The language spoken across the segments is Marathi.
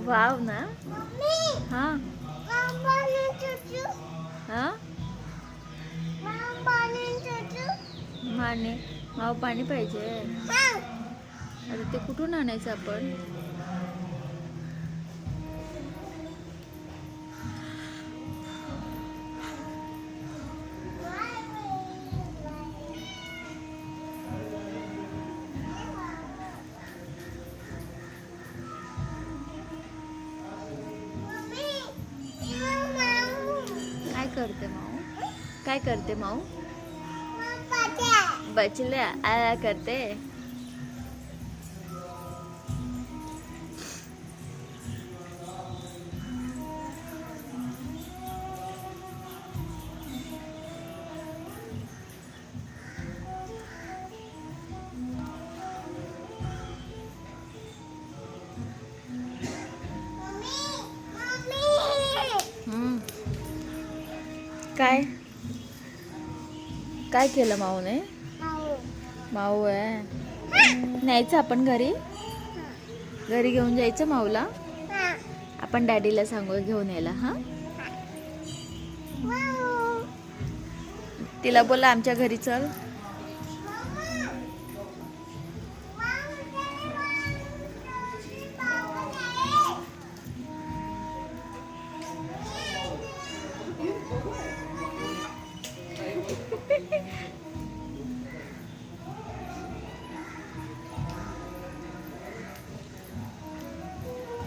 वाव ना. हाँ हाँ माने माव पाणी पाहिजे. आता ते कुठून आणायचं आपण. काय करते माऊ. काय करते माऊ. बचले आया करते. काय काय केलं माऊने. माऊ आहे. न्यायचं आपण घरी. घरी घेऊन जायचं माऊला. आपण डॅडीला सांगू घेऊन यायला. हा तिला बोला आमच्या घरी चल.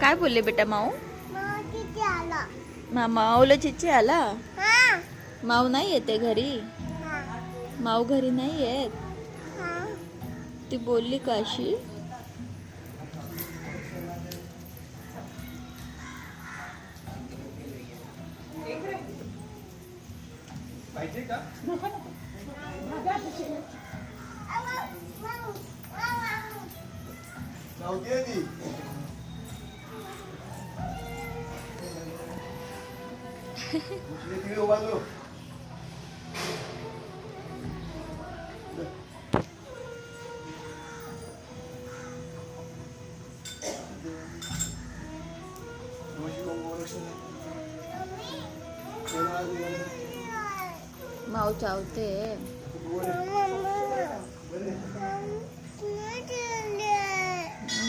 काय बोलले बेटा माऊ. माऊला चिच्ची आला. माऊ नाही येते घरी. माऊ घरी नाही येत. ती बोलली का अशी. माऊ चावते.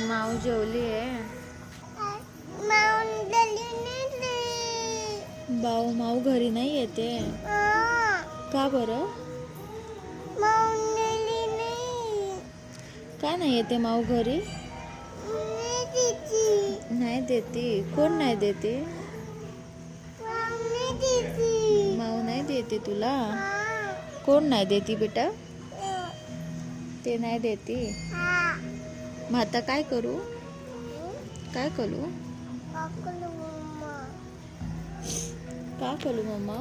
माऊ जेवली आहे. माऊ घरी नाही येते. का बरं. का नाही येते माऊ घरी. नाही देते. कोण नाही देते. माऊ नाही देते तुला. कोण नाही देते बेटा. ते नाही देते. मग आता काय करू. काय करू. काय करू मम्मा.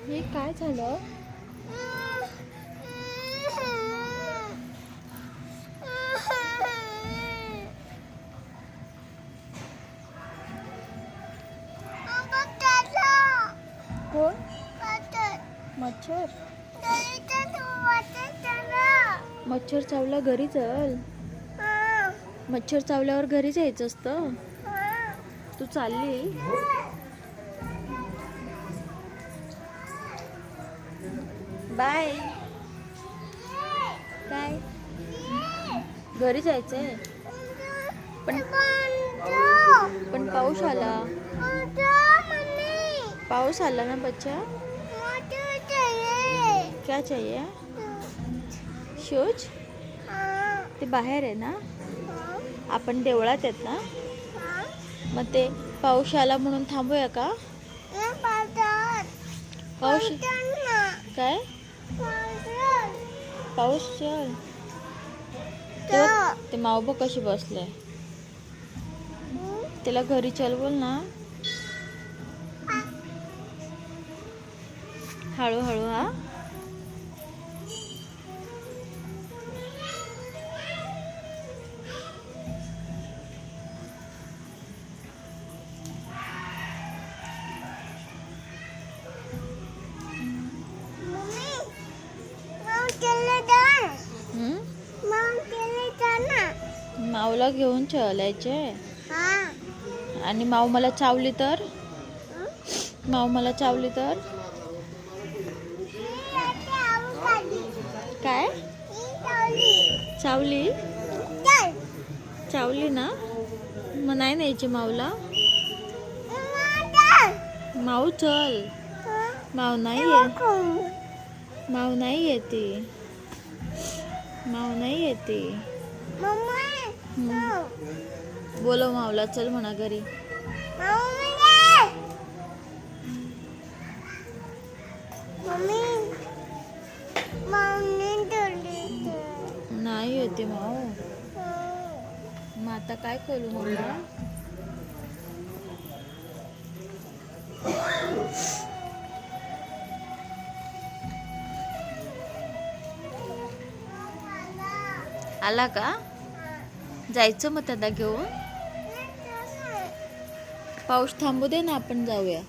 हे काय झालं. कोण. मच्छर. मच्छर चावला घरी चल. मच्छर चावल्यावर घरी जायचं असतं. तू चालली. बाय. काय घरी जायचंय. पण पाऊस आला. पाऊस आला ना बच्चा. क्या चाहिए. शूज. ते बाहेर आहे ना. आपण देवळात आहेत ना. मग ते पाऊस आला म्हणून थांबूया का. पाऊस काय. पाऊस चल. ते माऊ बघ कशी बसले. त्याला घरी चल बोल ना. हळूहळू हा. माऊला घेऊन चलायचे. आणि माऊ मला चावली तर. माऊ मला चावली तर काय. चावली चावली ना. मग नाही न्यायची माऊला. माऊ चल. माऊ नाही येत. माऊ नाही येते. माऊ नाही येते. बोलव माऊला. चल म्हणा घरी. नाही येते माऊ. मग आता काय करू मम्मा. आला का. जायचं मग त्याला घेऊन. पाऊस थांबू दे ना, आपण जाऊया.